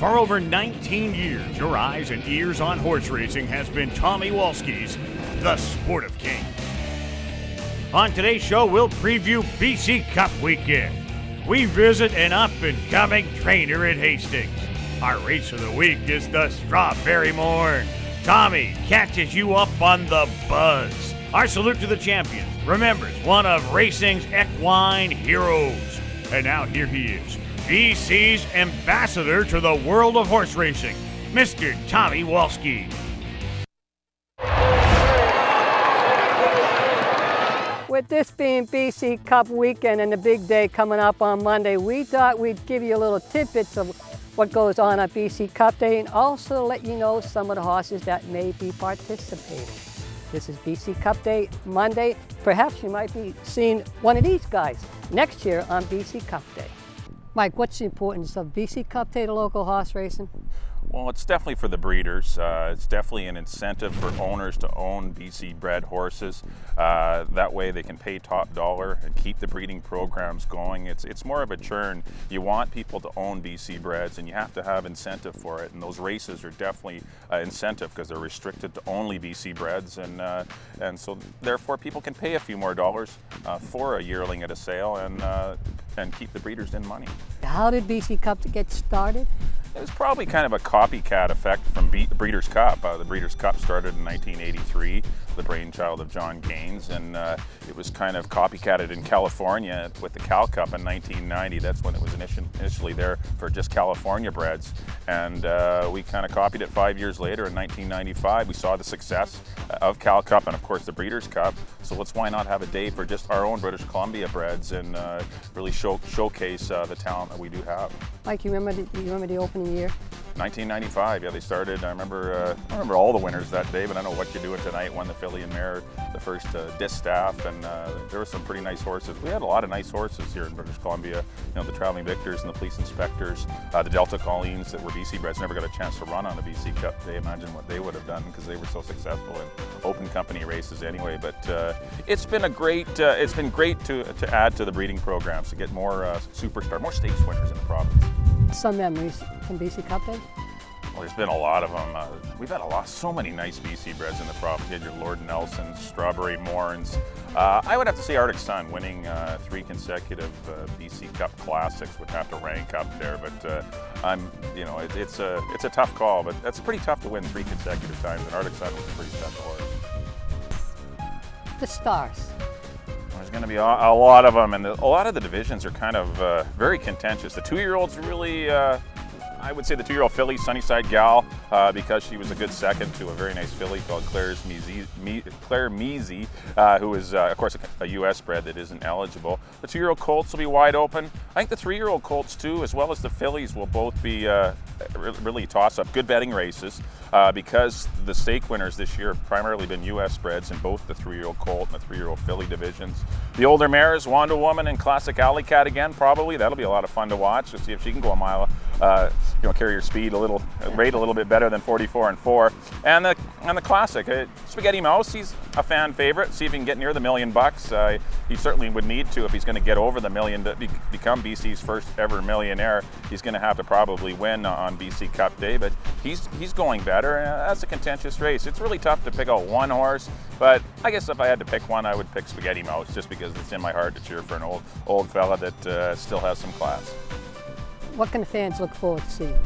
For over 19 years, your eyes and ears on horse racing has been Tommy Walski's The Sport of King. On today's show, we'll preview BC Cup weekend. We visit an up-and-coming trainer at Hastings. Our race of the week is the Strawberry Morn. Tommy catches you up on the buzz. Our salute to the champion remembers one of racing's equine heroes. And now here he is, BC's ambassador to the world of horse racing, Mr. Tommy Walski. With this being BC Cup weekend and the big day coming up on Monday, we thought we'd give you a little tidbits of what goes on BC Cup Day and also let you know some of the horses that may be participating. This is BC Cup Day Monday. Perhaps you might be seeing one of these guys next year on BC Cup Day. Mike, what's the importance of BC Cup Day to local horse racing? Well, it's definitely for the breeders. It's definitely an incentive for owners to own BC bred horses. That way they can pay top dollar and keep the breeding programs going. It's more of a churn. You want people to own BC breds and you have to have incentive for it. And those races are definitely incentive because they're restricted to only BC breds. And so therefore people can pay a few more dollars for a yearling at a sale and keep the breeders in money. How did BC Cup get started? It was probably kind of a copycat effect from the Breeders' Cup. The Breeders' Cup started in 1983, the brainchild of John Gaines, and it was kind of copycatted in California with the Cal Cup in 1990. That's when it was initially there for just California breds. And we kind of copied it 5 years later in 1995. We saw the success of Cal Cup and of course the Breeders' Cup. So why not have a day for just our own British Columbia breds and really showcase the talent that we do have. Mike, you remember the opening year? 1995, yeah, they started. I remember all the winners that day, but I know What You're Doing Tonight won the filly and mare, the first distaff, and there were some pretty nice horses. We had a lot of nice horses here in British Columbia. You know, the Traveling Victors and the Police Inspectors, the Delta Colleens that were BC breds never got a chance to run on a BC Cup Day. Imagine what they would have done because they were so successful in open company races anyway. But it's been great to add to the breeding programs to get more more stakes winners in the province. Some memories from BC Cup Day? Well, there's been a lot of them. We've had so many nice BC breds in the province. You had your Lord Nelsons, Strawberry Morns. I would have to say Arctic Sun winning 3 consecutive BC Cup Classics would have to rank up there. But it's a tough call. But it's pretty tough to win 3 consecutive times. And Arctic Sun was a pretty special horse. The stars. There's going to be a lot of them, and a lot of the divisions are kind of very contentious. The 2-year-olds really, I would say the 2-year-old filly, Sunnyside Gal, because she was a good second to a very nice filly called Claire Measy, who is, of course, a U.S. bred that isn't eligible. The 2-year-old colts will be wide open. I think the 3-year-old colts, too, as well as the fillies, will both be really toss-up. Good betting races. Because the stake winners this year have primarily been U.S. breds in both the 3-year-old colt and the 3-year-old filly divisions. The older mares, Wanda Woman and Classic Alley Cat again, probably. That'll be a lot of fun to watch to see if she can go a mile, carry her speed rate a little bit better than 44 and 4. And the Classic, Spaghetti Mouse, he's a fan favorite. See if he can get near the $1 million. He certainly would need to if he's going to get over the $1 million to become BC's first ever millionaire. He's going to have to probably win on BC Cup Day, but he's going better. That's a contentious race. It's really tough to pick out one horse, but I guess if I had to pick one, I would pick Spaghetti Mouse just because it's in my heart to cheer for an old fella that still has some class. What can the fans look forward to seeing?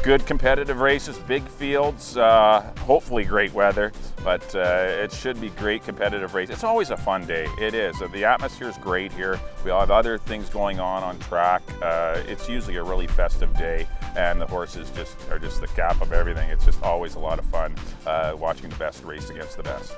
Good competitive races, big fields, hopefully great weather, but it should be great competitive race. It's always a fun day. It is. The atmosphere is great here. We all have other things going on track. It's usually a really festive day, and the horses are just the cap of everything. It's just always a lot of fun watching the best race against the best.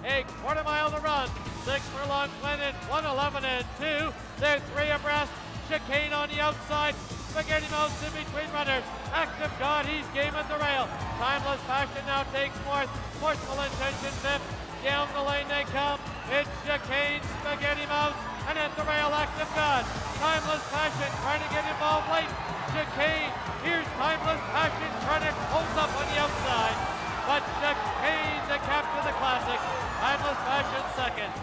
A quarter mile to run. 6 furlongs winded, 1:11 and 2. They're 3 abreast. Chicane on the outside. Spaghetti Mouse in between runners. Active God, he's game at the rail. Timeless Passion now takes 4th. Forceful Intention 5th. Down the lane they come. It's Chicane, Spaghetti Mouse, and at the rail, Active God. Timeless Passion trying to get involved late. Chicane, here's Timeless Passion trying to close up on the outside. But Chicane, the captain of the Classic. Timeless Passion second.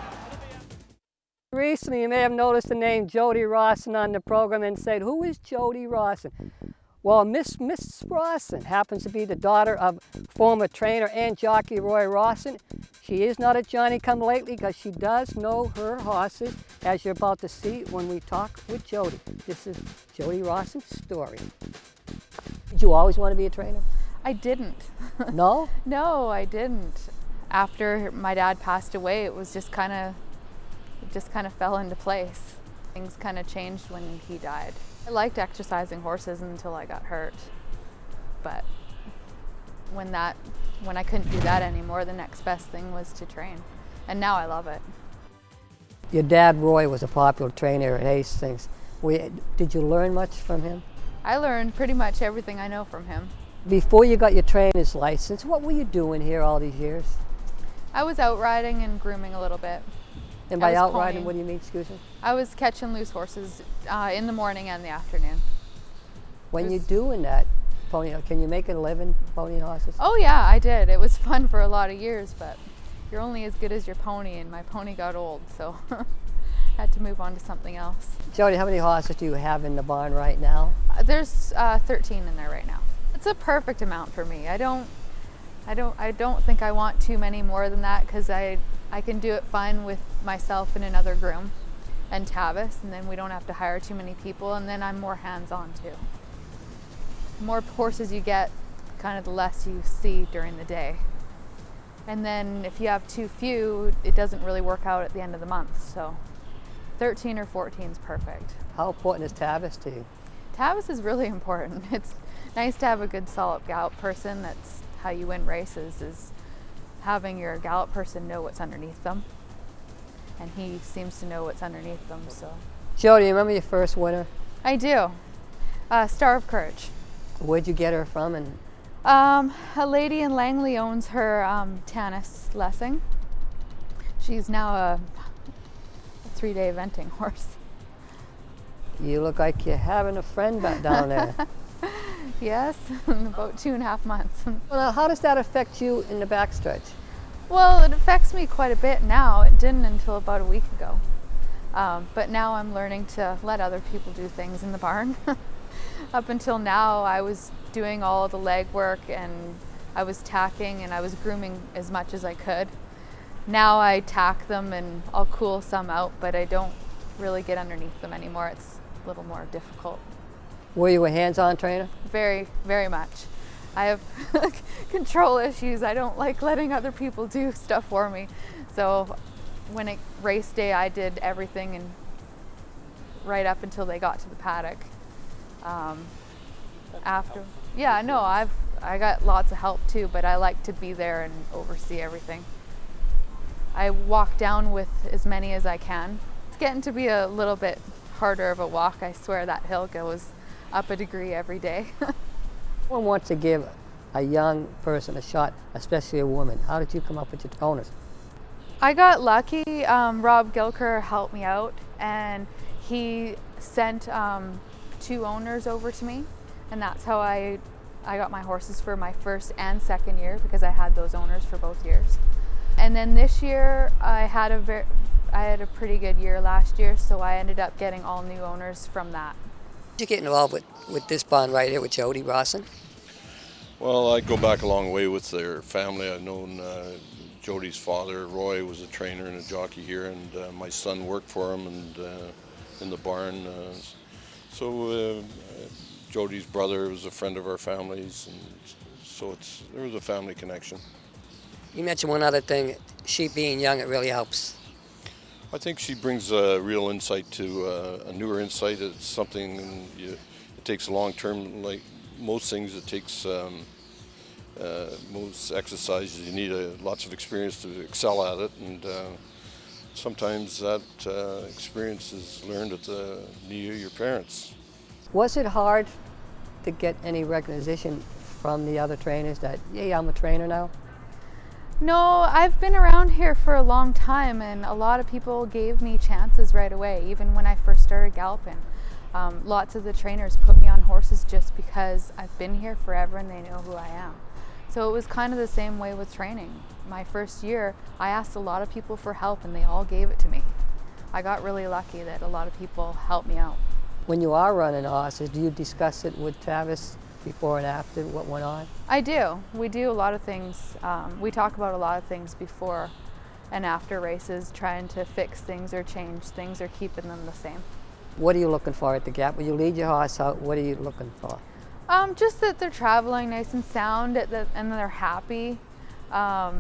recently, you may have noticed the name Jody Rosson on the program and said, who is Jody Rosson? Well, Miss Rosson happens to be the daughter of former trainer and jockey Roy Rosson. She is not a Johnny-come-lately because she does know her horses, as you're about to see when we talk with Jody. This is Jody Rosson's story. Did you always want to be a trainer? I didn't. No? No, I didn't. After my dad passed away, it was just kind of fell into place. Things kind of changed when he died. I liked exercising horses until I got hurt. But when I couldn't do that anymore, the next best thing was to train. And now I love it. Your dad, Roy, was a popular trainer at Hastings. Did you learn much from him? I learned pretty much everything I know from him. Before you got your trainer's license, what were you doing here all these years? I was out riding and grooming a little bit. And by out riding, ponying. what do you mean, excuse me? I was catching loose horses in the morning and the afternoon. When you're doing that, can you make a living ponying horses? Oh yeah, I did. It was fun for a lot of years, but you're only as good as your pony, and my pony got old, so had to move on to something else. Jody, how many horses do you have in the barn right now? There's 13 in there right now. It's a perfect amount for me. I don't think I want too many more than that, because I can do it fine with myself and another groom and Tavis, and then we don't have to hire too many people, and then I'm more hands-on too. The more horses you get, kind of the less you see during the day. And then if you have too few, it doesn't really work out at the end of the month. So 13 or 14 is perfect. How important is Tavis to you? Tavis is really important. It's nice to have a good solid gallop person. That's how you win races, is having your gallop person know what's underneath them. And he seems to know what's underneath them. So. Jody, you remember your first winner? I do. Star of Courage. Where'd you get her from? And a lady in Langley owns her Tanis Lessing. She's now a 3-day eventing horse. You look like you're having a friend back down there. Yes, in about 2.5 months. Well, now, how does that affect you in the backstretch? Well, it affects me quite a bit now. It didn't until about a week ago. But now I'm learning to let other people do things in the barn. Up until now, I was doing all the leg work, and I was tacking, and I was grooming as much as I could. Now I tack them and I'll cool some out, but I don't really get underneath them anymore. It's a little more difficult. Were you a hands-on trainer? Very, very much. I have control issues. I don't like letting other people do stuff for me. So when it race day, I did everything, and right up until they got to the paddock. After, yeah, no, I got lots of help too, but I like to be there and oversee everything. I walk down with as many as I can. It's getting to be a little bit harder of a walk. I swear that hill goes up a degree every day. One wants to give a young person a shot, especially a woman. How did you come up with your owners? I got lucky. Rob Gilker helped me out, and he sent 2 owners over to me, and that's how I got my horses for my first and second year, because I had those owners for both years. And then this year I had a pretty good year last year, so I ended up getting all new owners from that. Did you get involved with this barn right here with Jody Rosson? Well, I go back a long way with their family. I've known Jody's father, Roy, was a trainer and a jockey here, and my son worked for him and in the barn. So Jody's brother was a friend of our families, and so there was a family connection. You mentioned one other thing, she being young, it really helps. I think she brings a real insight to a newer insight. It's something it takes a long term, like most things. It takes most exercises. You need lots of experience to excel at it, and sometimes that experience is learned at the knee of your parents. Was it hard to get any recognition from the other trainers that, yeah, I'm a trainer now? No, I've been around here for a long time, and a lot of people gave me chances right away, even when I first started galloping. Lots of the trainers put me on horses just because I've been here forever and they know who I am. So it was kind of the same way with training. My first year, I asked a lot of people for help, and they all gave it to me. I got really lucky that a lot of people helped me out. When you are running horses, do you discuss it with Travis before and after what went on? I do. We do a lot of things. We talk about a lot of things before and after races, trying to fix things or change things or keeping them the same. What are you looking for at the gap? When you lead your horse out, what are you looking for? Just that they're traveling nice and sound and they're happy. How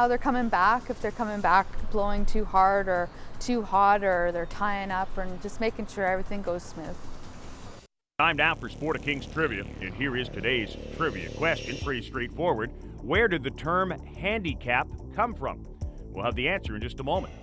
they're coming back, if they're coming back blowing too hard or too hot, or they're tying up, and just making sure everything goes smooth. Time now for Sport of Kings trivia, and here is today's trivia question. Pretty straightforward. Where did the term handicap come from? We'll have the answer in just a moment.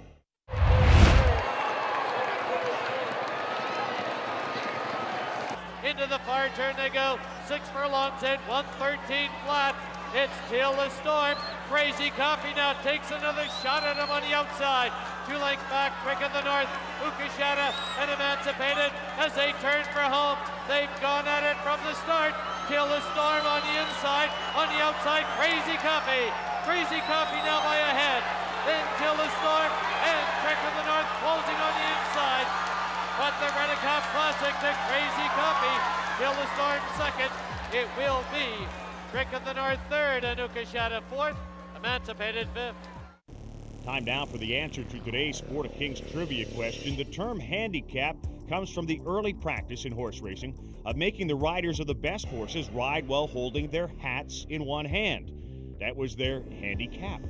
Into the far turn they go. 6 furlongs in, 113 flat. It's Till the Storm. Crazy Coffee now takes another shot at him on the outside. 2 lengths back, Brick of the North, Ukashata and Emancipated as they turn for home. They've gone at it from the start. Till the Storm on the inside, on the outside, Crazy Coffee. Crazy Coffee now by a head. Then Till the Storm and Brick of the North closing on the inside. But the Redicop Classic to Crazy Coffee. Till the Storm second. It will be Brick of the North third, and Ukashata fourth, Emancipated fifth. Time now for the answer to today's Sport of Kings trivia question. The term handicap comes from the early practice in horse racing of making the riders of the best horses ride while holding their hats in one hand. That was their handicap.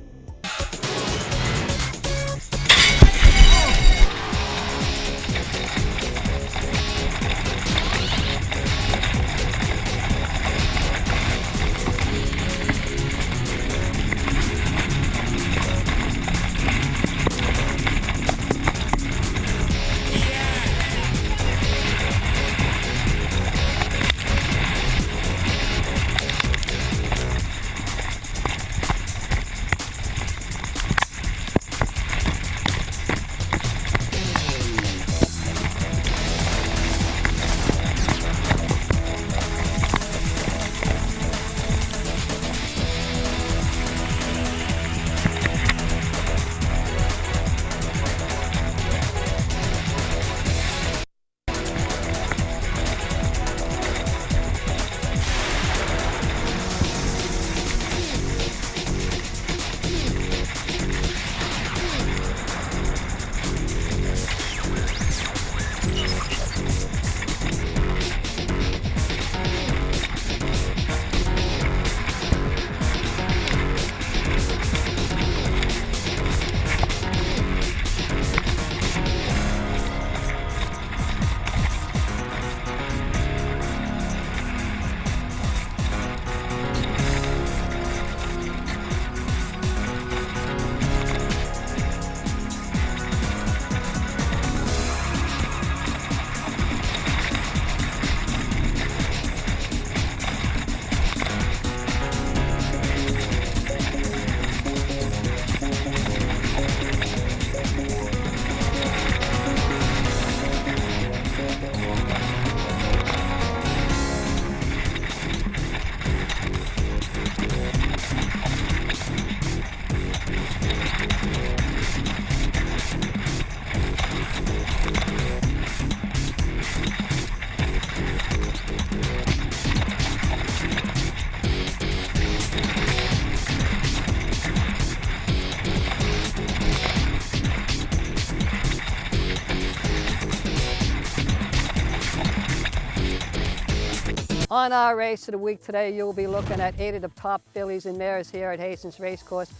On our race of the week today, you'll be looking at 8 of the top fillies and mares here at Hastings Racecourse.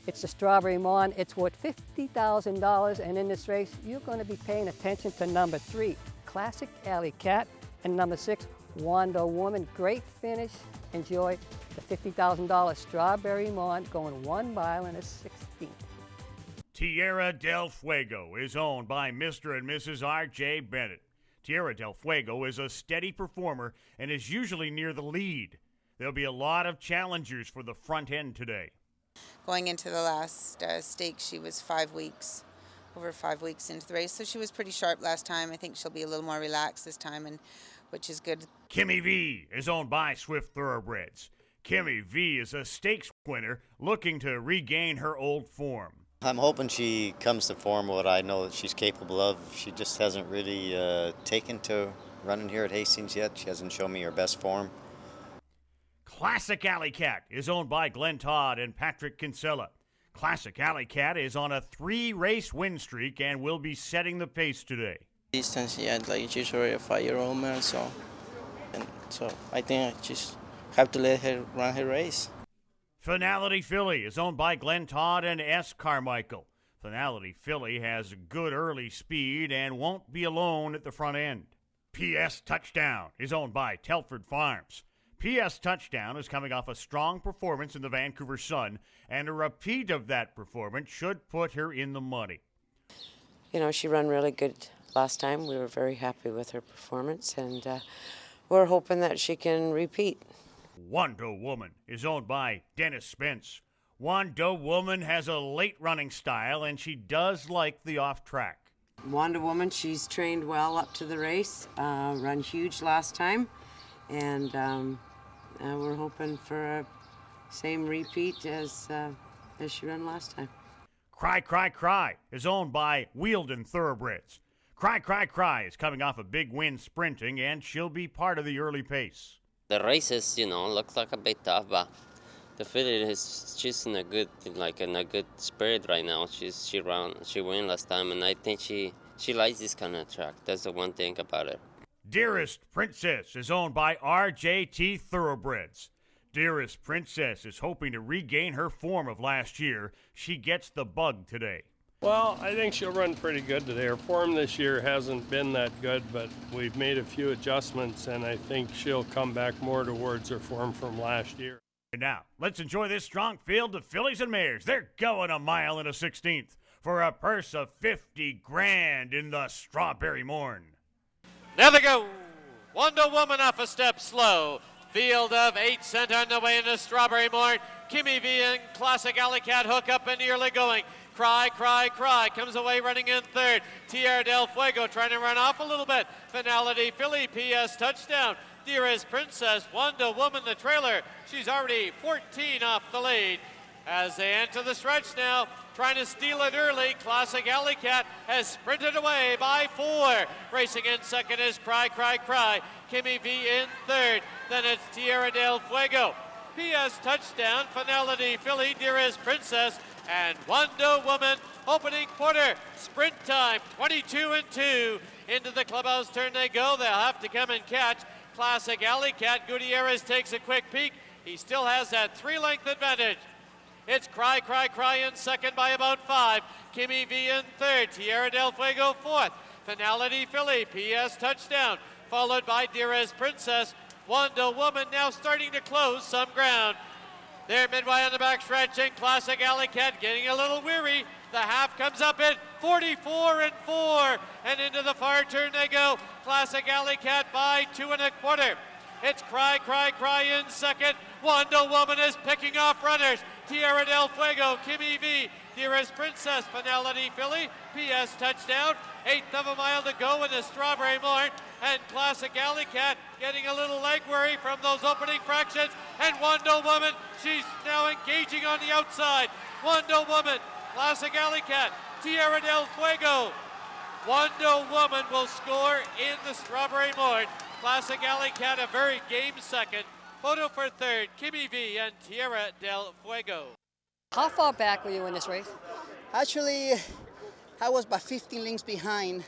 It's the Strawberry Morn. It's worth $50,000, and in this race, you're going to be paying attention to number 3, Classic Alley Cat, and number 6, Wando Woman. Great finish. Enjoy the $50,000 Strawberry Morn going 1 mile and a 16th. Tierra del Fuego is owned by Mr. and Mrs. R.J. Bennett. Tierra del Fuego is a steady performer and is usually near the lead. There'll be a lot of challengers for the front end today. Going into the last stake, she was 5 weeks, over 5 weeks into the race, so she was pretty sharp last time. I think she'll be a little more relaxed this time, and which is good. Kimmy V is owned by Swift Thoroughbreds. Kimmy V is a stakes winner looking to regain her old form. I'm hoping she comes to form what I know that she's capable of. She just hasn't really taken to running here at Hastings yet. She hasn't shown me her best form. Classic Alley Cat is owned by Glenn Todd and Patrick Kinsella. Classic Alley Cat is on a 3-race win streak and will be setting the pace today. Distance, yeah, like usually a 5-year-old mare, so I think I just have to let her run her race. Finality Filly is owned by Glenn Todd and S. Carmichael. Finality Filly has good early speed and won't be alone at the front end. PS Touchdown is owned by Telford Farms. PS Touchdown is coming off a strong performance in the Vancouver Sun, and a repeat of that performance should put her in the money. You know, she ran really good last time. We were very happy with her performance, and we're hoping that she can repeat. Wonder Woman is owned by Dennis Spence. Wonder Woman has a late running style, and she does like the off-track. Wonder Woman, she's trained well up to the race, run huge last time, and we're hoping for a same repeat as she ran last time. Cry, Cry, Cry is owned by Wheeldon Thoroughbreds. Cry, Cry, Cry is coming off a big win sprinting, and she'll be part of the early pace. The races, looks like a bit tough, but the filly she's in a good spirit right now. She won last time, and I think she likes this kind of track. That's the one thing about it. Dearest Princess is owned by RJT Thoroughbreds. Dearest Princess is hoping to regain her form of last year. She gets the bug today. Well, I think she'll run pretty good today. Her form this year hasn't been that good, but we've made a few adjustments, and I think she'll come back more towards her form from last year. And now, let's enjoy this strong field of fillies and mares. They're going a mile and a 16th for a purse of $50,000 in the Strawberry Morn. There they go. Wonder Woman off a step slow. Field of 8 sent on the way into Strawberry Morn. Kimmy V and Classic Alley Cat hook up and nearly going. Cry, Cry, Cry comes away running in third. Tierra del Fuego trying to run off a little bit. Finality Filly, PS Touchdown. Dearest Princess, Wonder Woman the trailer. She's already 14 off the lead. As they enter the stretch now, trying to steal it early, Classic Alley Cat has sprinted away by 4. Racing in second is Cry, Cry, Cry. Kimmy V in third. Then it's Tierra del Fuego. PS Touchdown, Finality Filly, Dearest Princess, and Wonder Woman opening quarter. Sprint time, 22-2. Into the clubhouse turn they go. They'll have to come and catch. Classic Alley Cat. Gutierrez takes a quick peek. He still has that 3-length advantage. It's Cry, Cry, Cry in second by about 5. Kimmy V in third. Tierra del Fuego fourth. Finality Filly, PS Touchdown. Followed by Dearest Princess. Wonder Woman now starting to close some ground. There midway on the back stretch, and Classic Alley Cat getting a little weary. The half comes up at 44-4, and into the far turn they go. Classic Alley Cat by 2 1/4. It's Cry, Cry, Cry in second. Wonder Woman is picking off runners. Tierra del Fuego, Kimmy V, Dearest Princess, Finality Filly, PS Touchdown. 1/8 of a mile to go in the Strawberry Morn, and Classic Alley Cat getting a little leg worry from those opening fractions. And Wonder Woman, she's now engaging on the outside. Wonder Woman, Classic Alley Cat, Tierra del Fuego. Wonder Woman will score in the Strawberry Morn. Classic Alley Cat a very game second. Photo for third, Kimmy V and Tierra del Fuego. How far back were you in this race? Actually, I was about 15 lengths behind,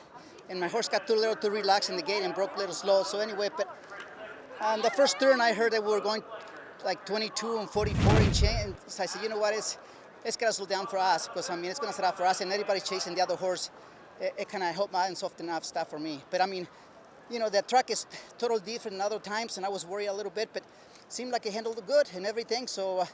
and my horse got too little too relaxed in the gate and broke a little slow. So anyway, but on the first turn, I heard that we were going like 22 and 44 and change. And so I said, you know what, it's got to slow down for us, because I mean, it's going to set up for us, and everybody's chasing the other horse. It kind of helped me out and soften up stuff for me. But I mean, you know, the track is totally different than other times, and I was worried a little bit, but it seemed like it handled it good and everything. So,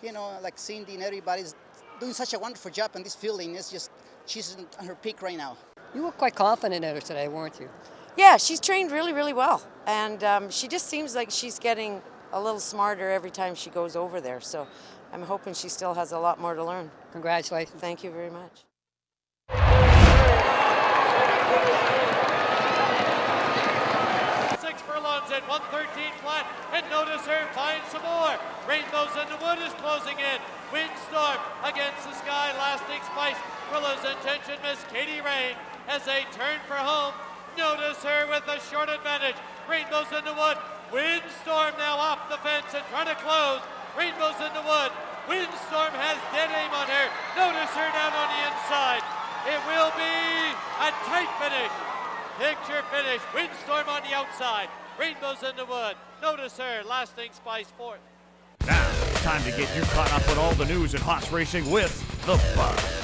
you know, like Cindy and everybody's doing such a wonderful job in this fielding. It's just, she's on her peak right now. You were quite confident in her today, weren't you? Yeah, she's trained really, really well. And she just seems like she's getting a little smarter every time she goes over there. So I'm hoping she still has a lot more to learn. Congratulations. Thank you very much. 6 furlongs at 113 flat, and notice her find some more. Rainbows in the Wood is closing in. Windstorm against the sky. Lasting Spice will his intention miss. Katie Rain as they turn for home. Notice her with a short advantage. Rainbows in the wood. Windstorm now off the fence and trying to close. Rainbows in the wood. Windstorm has dead aim on her. Notice her down on the inside. It will be a tight finish. Picture finish. Windstorm on the outside. Rainbows in the wood. Notice her. Lasting Spice fourth. Now, it's time to get you caught up with all the news in horse racing with The Buzz.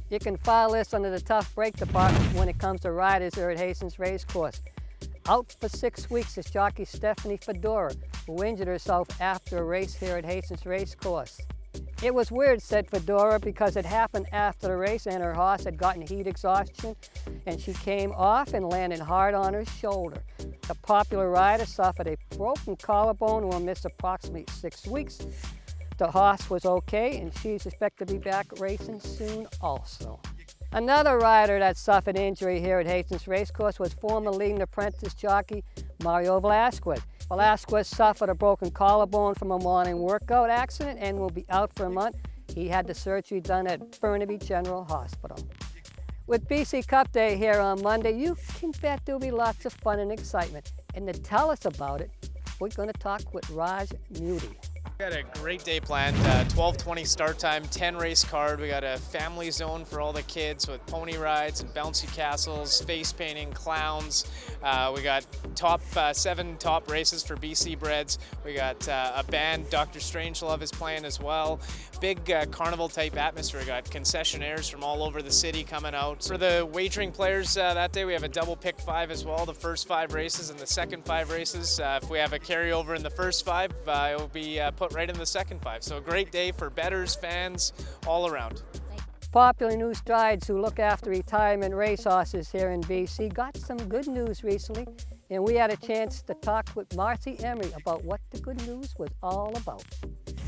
You can file this under the tough break department when it comes to riders here at Hastings Racecourse. Out for 6 weeks is jockey Stephanie Fedora, who injured herself after a race here at Hastings Racecourse. It was weird, said Fedora, because it happened after the race and her horse had gotten heat exhaustion and she came off and landed hard on her shoulder. The popular rider suffered a broken collarbone and will miss approximately 6 weeks. The horse was okay and she's expected to be back racing soon also. Another rider that suffered injury here at Hastings Racecourse was former leading apprentice jockey Mario Velasquez. Velasquez suffered a broken collarbone from a morning workout accident and will be out for a month. He had the surgery done at Burnaby General Hospital. With BC Cup Day here on Monday, you can bet there'll be lots of fun and excitement. And to tell us about it, we're going to talk with Raj Muti. We got a great day planned, 12:20 start time, 10 race card. We got a family zone for all the kids with pony rides and bouncy castles, face painting, clowns. We got 7 top races for BC Breds. We got a band, Dr. Strangelove is playing as well. Big carnival type atmosphere. We got concessionaires from all over the city coming out. For the wagering players that day, we have a double pick 5 as well, the first 5 races and the second 5 races. If we have a carryover in the first 5, it will be put right in the second 5. So a great day for bettors, fans, all around. Popular new strides who look after retirement racehorses here in BC got some good news recently, and we had a chance to talk with Marcy Emery about what the good news was all about.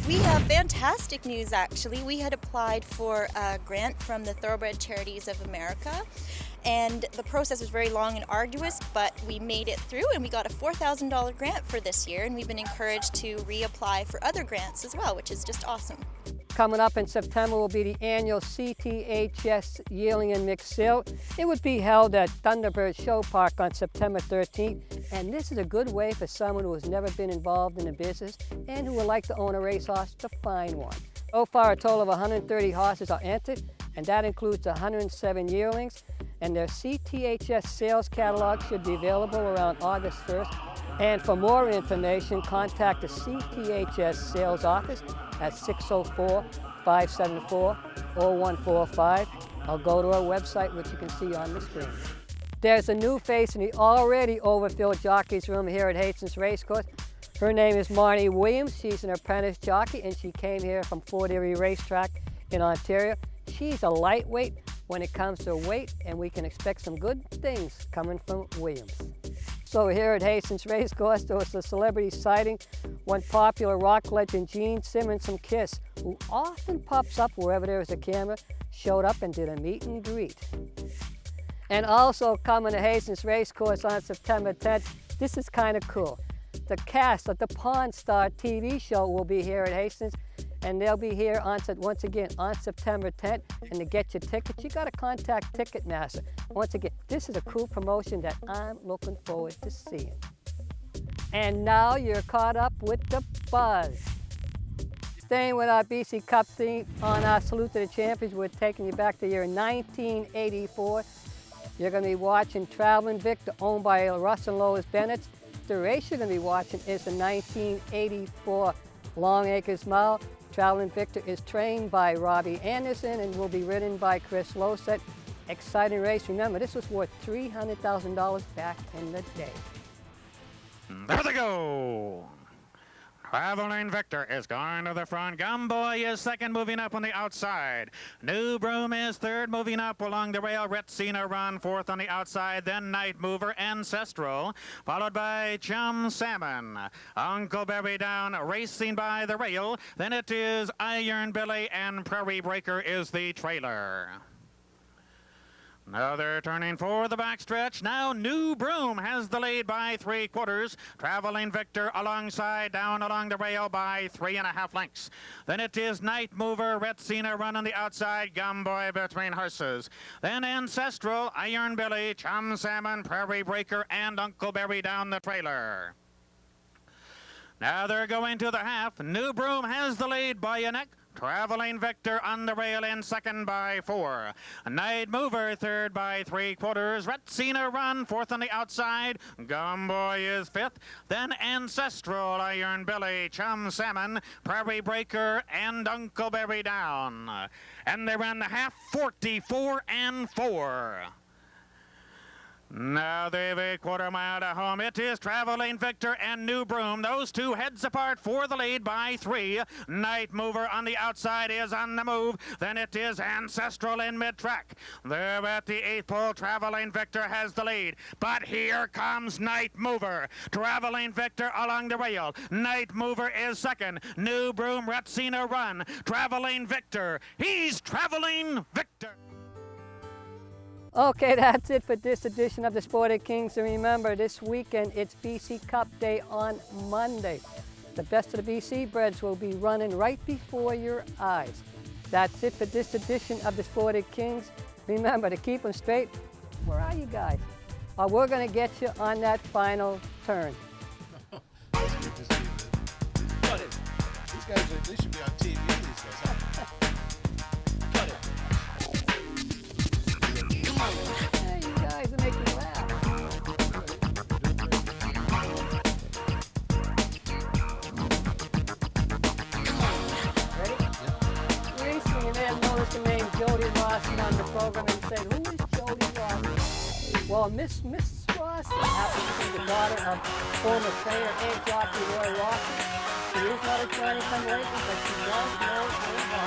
We have fantastic news actually. We had applied for a grant from the Thoroughbred Charities of America, and the process was very long and arduous, but we made it through and we got a $4,000 grant for this year, and we've been encouraged to reapply for other grants as well, which is just awesome. Coming up in September will be the annual CTHS Yearling and Mixed Sale. It would be held at Thunderbird Show Park on September 13th, and this is a good way for someone who has never been involved in the business and who would like to own a racehorse to find one. So far, a total of 130 horses are entered, and that includes 107 yearlings, and their CTHS sales catalog should be available around August 1st. And for more information, contact the CTHS sales office at 604-574-0145 or go to our website, which you can see on the screen. There's a new face in the already overfilled jockeys room here at Hastings Racecourse. Her name is Marnie Williams. She's an apprentice jockey and she came here from Fort Erie Racetrack in Ontario. She's a lightweight when it comes to weight, and we can expect some good things coming from Williams. So here at Hastings Racecourse, there was a celebrity sighting when popular rock legend Gene Simmons from Kiss, who often pops up wherever there is a camera, showed up and did a meet and greet. And also coming to Hastings Racecourse on September 10th, this is kind of cool. The cast of the Pawn Star TV show will be here at Hastings, and they'll be here once again on September 10th. And to get your tickets, you got to contact Ticketmaster. Once again, this is a cool promotion that I'm looking forward to seeing. And now you're caught up with the buzz. Staying with our BC Cup theme on our Salute to the Champions, we're taking you back to the year 1984. You're going to be watching Traveling Victor, owned by Russ and Lois Bennett. The race you're going to be watching is the 1984 Longacres Mile. Traveling Victor is trained by Robbie Anderson and will be ridden by Chris Losett. Exciting race. Remember, this was worth $300,000 back in the day. There they go. Traveling Victor is going to the front. Gumboy is second, moving up on the outside. New Broom is third, moving up along the rail. Retsina run fourth on the outside. Then Night Mover, Ancestral, followed by Chum Salmon. Uncle Berry down, racing by the rail. Then it is Iron Billy, and Prairie Breaker is the trailer. Now they're turning for the backstretch. Now New Broom has the lead by 3/4. Traveling Victor alongside, down along the rail by 3.5 lengths. Then it is Night Mover, Retsina run on the outside, Gumboy between horses. Then Ancestral, Iron Billy, Chum Salmon, Prairie Breaker, and Uncle Berry down the trailer. Now they're going to the half. New Broom has the lead by a neck. Traveling Victor on the rail in second by 4. Night Mover third by 3/4. Retsina run fourth on the outside. Gumboy is fifth. Then Ancestral, Iron Billy, Chum Salmon, Prairie Breaker, and Uncle Berry down. And they ran the half 44-4. Now they've a 1/4 mile to home. It is Traveling Victor and New Broom. Those two heads apart for the lead by 3. Night Mover on the outside is on the move. Then it is Ancestral in mid-track. There at the 8th pole, Traveling Victor has the lead. But here comes Night Mover. Traveling Victor along the rail. Night Mover is second. New Broom, Retsina run. Traveling Victor. He's Traveling Victor. Okay, that's it for this edition of the Sport of Kings. And remember, this weekend it's BC Cup Day on Monday. The best of the BC breds will be running right before your eyes. That's it for this edition of the Sport of Kings. Remember to keep them straight. Where are you guys? We're going to get you on that final turn. These guys, they should be on TV, these guys, huh? Hey, you guys are making me laugh. Ready? Yep. Recently, you may have noticed the name Jody Rosson on the program and said, who is Jody Rosson? Well, Miss Rosson happens to be the daughter of former trainer and jockey Roy Rosson. She is not a Johnny come lately, but she does know her